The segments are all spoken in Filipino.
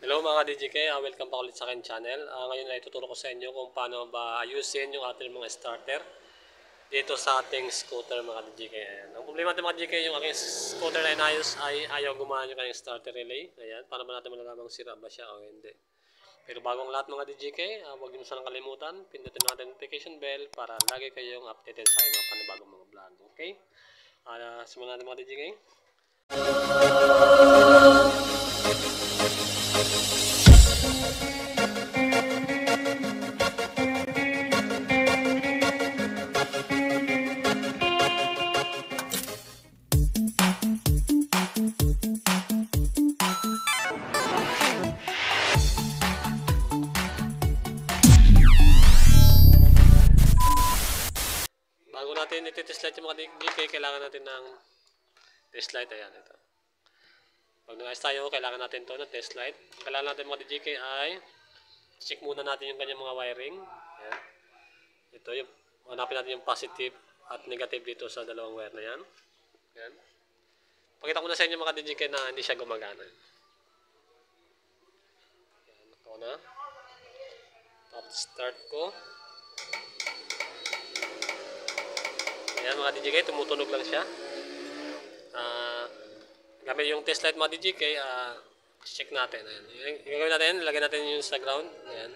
Hello mga DJK, welcome back ulit sa akin channel. Ngayon ay tuturo ko sa inyo kung paano ba ayusin yung ating mga starter dito sa ating scooter mga DJK. Ayan. Ang problema natin mga DJK, yung aking scooter na inayos ay ayaw gumana yung kanyang starter relay. Ayan, para ba natin malalamang sira ba siya o hindi. Pero bago ang lahat mga DJK, huwag niyo sanang kalimutan, pindutin natin notification bell para lagi kayong updated sa aking mga panibagong mga vlog. Okay? Simulan natin mga DJK. Bago natin iti-test light yung mga DJK, kailangan natin ng test light. Ayan, ito. Pag nangayos tayo, kailangan natin to ng test light. Ang kailangan natin mga DJK ay check muna natin yung kanyang mga wiring. Ayan. Ito yung, hanapin natin yung positive at negative dito sa dalawang wire na yan. Ayan. Pakita ko na sa inyo mga DJK na hindi siya gumagana. Ayan, ito na. Tapos start ko. Ayan mga DJK, tumutunog lang siya. Gamit yung test light mga DJK, check natin. Ayan. Yung gagawin natin, lagyan natin yung sa ground. Ayan.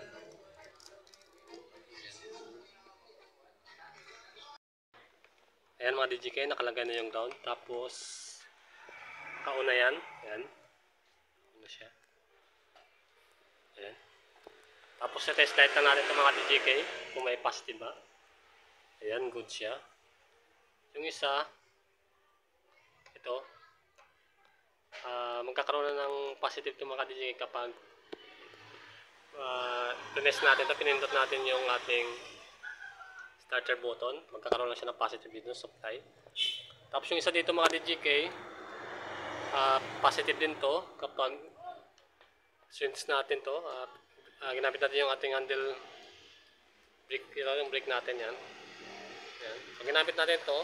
Ayan mga DJK, nakalagay na yung ground. Tapos, kauna yan. Ayan. Ano siya. Ayan. Tapos sa test light na natin ito mga DJK, kung may positive ba. Ayan, good siya. Yung isa, ito, magkakaroon na ng positive itong mga DJK kapag pinest natin ito, pinindot natin yung ating starter button, magkakaroon na siya ng positive dito sa supply. Tapos yung isa dito mga DJK, positive din to kapag switch natin to, ginamit natin yung ating handle brake, yung brake natin yan. Ayan. Pag ginamit natin to,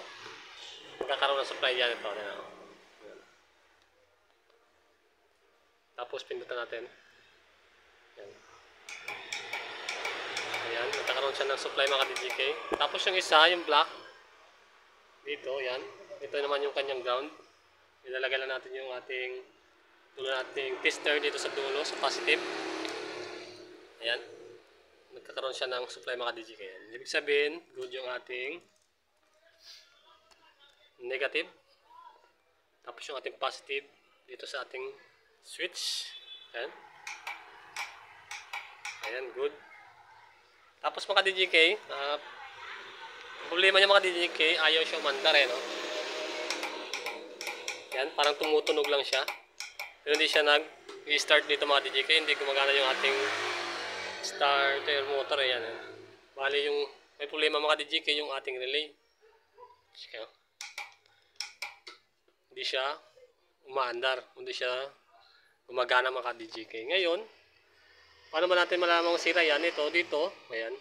magkakaroon ng supply yan ito. Ayan. Tapos pindutan natin. Ayan. Ayan, nagkakaroon siya ng supply mga DJK. Tapos yung isa, yung black, dito, yan. Ito naman yung kanyang ground. Ilalagay lang natin yung ating tester dito sa dulo, sa positive. Ayan. Nagkakaroon siya ng supply mga DJK. Ibig sabihin, good yung ating negative. Tapos yung ating positive dito sa ating switch. Ayan. Ayan, good. Tapos mga DJK, problema niya mga DJK, ayaw siya umandar no? Ayan, parang tumutunog lang siya. Pero hindi siya nag-start dito mga DJK, hindi gumagana yung ating starter motor. Ayan. Bali yung, may problema mga DJK yung ating relay. Hindi siya umaandar, hindi siya gumagana mga DJK. Ngayon, paano ba natin malamang sira yan? Ito, dito, ayan.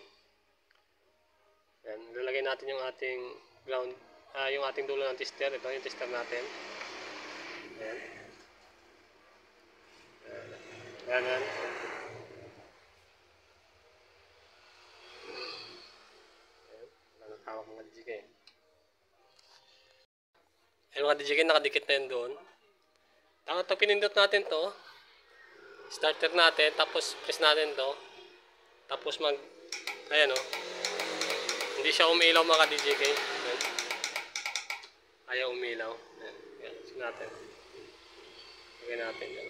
Ayan, lalagay natin yung ating ground, yung ating dulo ng tester. Ito, yung tester natin. Ayan. Ayan, ayan. Ayan, nakakawak mga DJK. Ayan mga DJK, nakadikit na yun doon. Tapos pinindot natin to, starter natin, tapos press natin to, tapos ayan o, hindi siya umilaw mga DJK. Ayan. Ayaw umilaw. Ayan, ayan, check natin. Lagyan natin yan.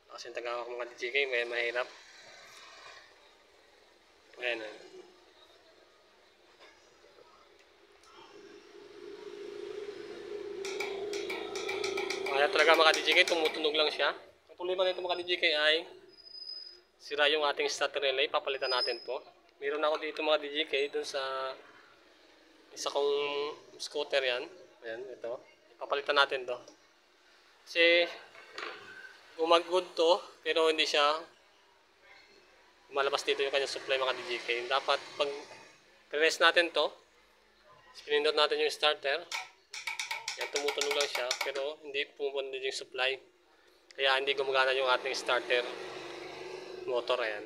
Kasi yung tagawak mga DJK, may mahirap. Ayan, ayan. Kaya talaga mga DJK, tumutunog lang siya. Ang problema nito mga DJK ay sira yung ating starter relay. Papalitan natin to. Meron ako dito mga DJK dun sa isa kong scooter yan. Ayan, ito. Papalitan natin to. Kasi gumagod to, pero hindi siya malabas dito yung kanyang supply mga DJK. Dapat pag press natin to, pinindot natin yung starter. Yan, tumutunog lang siya, pero hindi pumupunod yung supply. Kaya hindi gumagana yung ating starter motor. Ayan.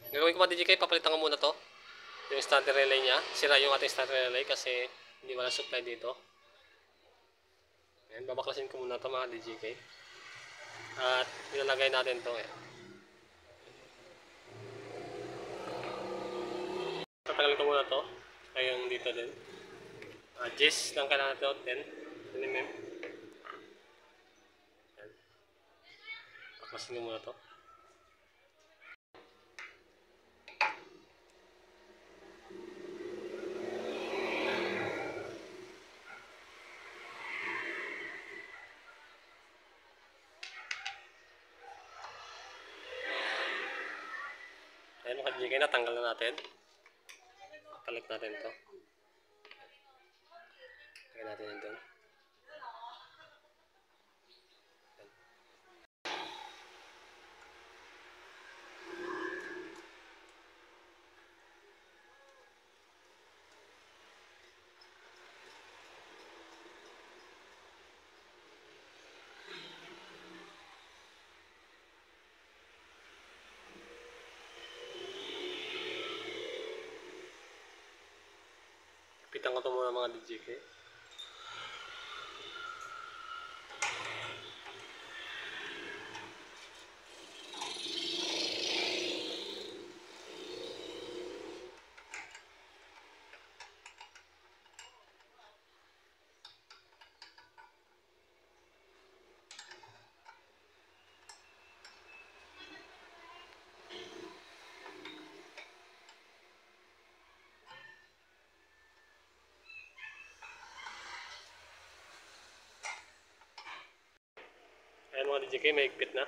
Gagawin ko mga DJK, papalitan ko muna to. Yung starter relay niya. Sira yung ating starter relay kasi hindi wala supply dito. Ayan, babaklasin ko muna to mga DJK. At ilalagay natin to. Ayan. Tatagalin ko muna to. Kayong dito din. Gis lang kailangan ito. 10 mm. Ayan. Baklasin ko muna to. Ayan mga DJK, natanggal na natin. Kalit natin to. Lagyan natin yun doon. Pitan ko ito muna mga DJK. Ayan mga DJK, may higpit na.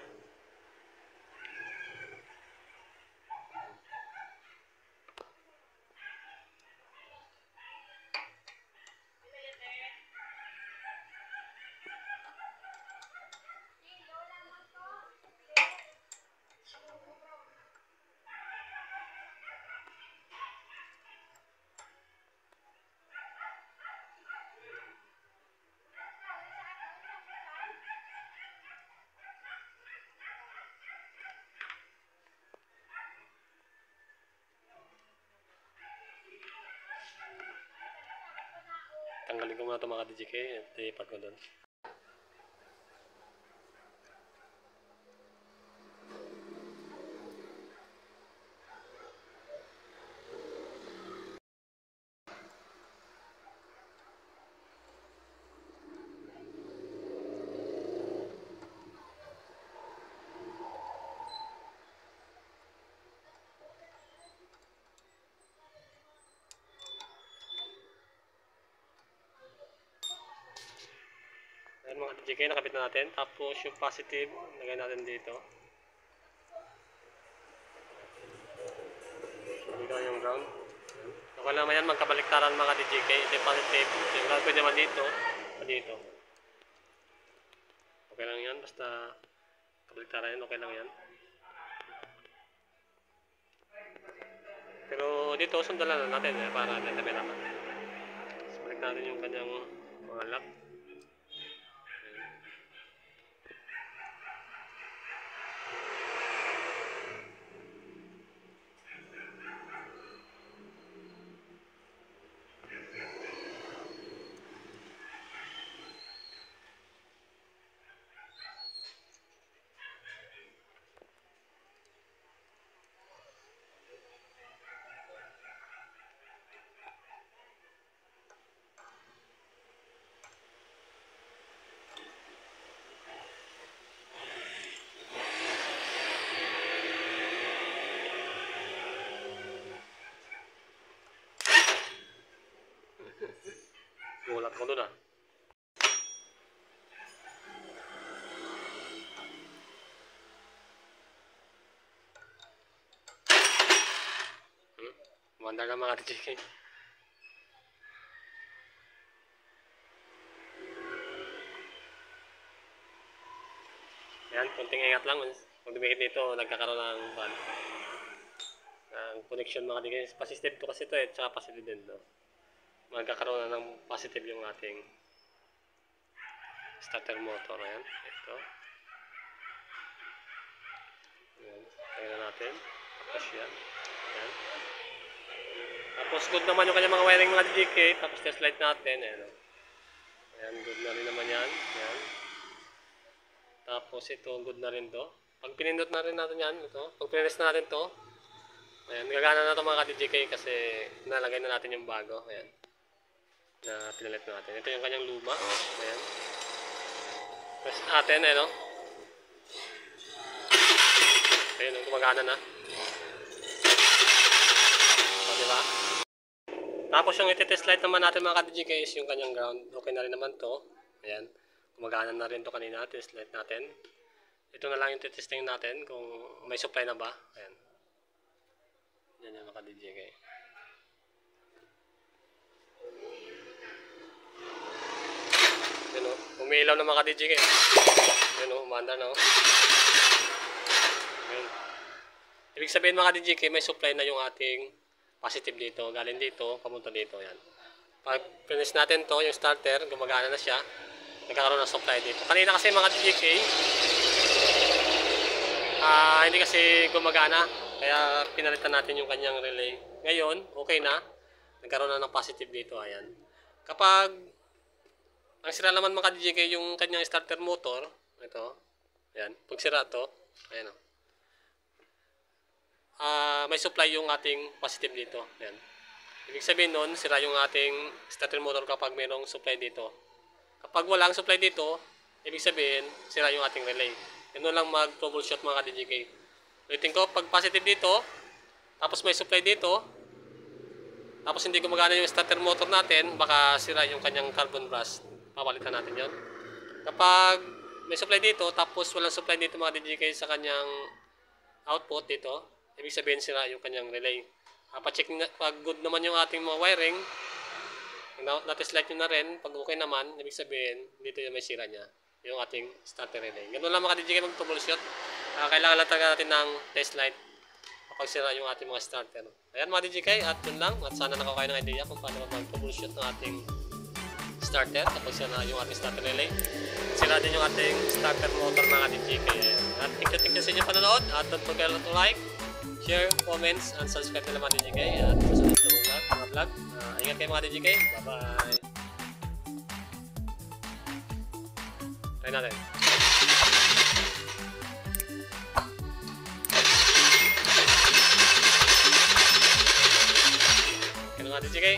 Tanggalin ko muna ito mga DJK at ipat ko doon. Ayan mga DJK, nakabit na natin. Tapos yung positive, lagay natin dito. Dito yung ground. Okay lang yan, magkabaliktaran mga DJK. Ito yung positive. Yung ground pwede naman dito. Dito. Okay lang yan, basta kabaliktaran yan, okay lang yan. Pero dito, sundalan na natin para natabi naman. So, balik natin yung kanyang mga lock. Gulat ko doon ah. Manda ka mga DJK. Yan, konting ingat lang. Kung dumikit dito, nagkakaroon ng connection mga DJK. Positive to kasi ito eh, tsaka positive din to. Magkakaroon na ng positive yung ating starter motor. Ayan. Ito. Ayan. Tingnan natin. Tapos yan. Ayan. Tapos good naman yung kanyang mga wiring mga DJK. Tapos test light natin. Ayan. Ayan. Good na rin naman yan. Ayan. Tapos ito. Good na rin to. Pag pinindot na rin natin yan. Ito. Pag pinindot na natin to. Ayan. Gagana na ito mga DJK kasi nalagay na natin yung bago. Ayan. Na pinalit natin. Ito yung kanyang luma. Ayan. Tapos natin. Ayan o. Ayan o. Gumagana na. O, diba? Tapos yung iti-test light naman natin mga ka-DJK is yung kanyang ground. Okay na rin naman to. Ayan. Gumagana na rin to kanina. Test light natin. Ito na lang yung titesting natin kung may supply na ba. Ayan. Yan yung mga ka-DJK. Yan o. Umiilaw na mga ka-DJK. Yan o. Umandar na o. Ayan. Ibig sabihin mga DJK, may supply na yung ating positive dito. Galing dito, pamunta dito. Yan. Pag finish natin to, yung starter, gumagana na siya. Nagkakaroon ng supply dito. Kanina kasi mga DJK, hindi kasi gumagana. Kaya pinalitan natin yung kanyang relay. Ngayon, okay na. Nagkaroon na ng positive dito. Ayan. Kapag ang sira naman mga DJK yung kanyang starter motor, ito. Ayan. Pag sira to, ayan o. May supply yung ating positive dito. Ayan. Ibig sabihin nun, sira yung ating starter motor kapag mayroong supply dito. Kapag walang supply dito, ibig sabihin, sira yung ating relay. Ganun lang mag-troubleshoot mga ka-DJK. Ulitin ko, pag positive dito, tapos may supply dito, tapos hindi gumagana yung starter motor natin, baka sira yung kanyang carbon brush. Papalitan natin yon. Kapag may supply dito, tapos walang supply dito mga DJK sa kanyang output dito, ibig sabihin sira yung kanyang relay. Pa-check na, pag good naman yung ating mga wiring, na-test light nyo na rin, pag okay naman, ibig sabihin, dito yung may sira niya, yung ating starter relay. Ganun lang mga DJK mag-troubleshoot. Kailangan lang talaga natin ng test light kapag sira yung ating mga starter. Ayan mga DJK, at yun lang. At sana nakakain ng idea kung paano mag-troubleshoot ng ating starter kapag sira yung ating starter relay. Sira din yung ating starter motor mga DJK. At thank you sa inyo panonood. At don't forget to like, share, comments, and subscribe nila mga DJK. At susunod na mga vlog. Ingat kayo mga DJK. Bye-bye. Try natin. Okay na mga DJK.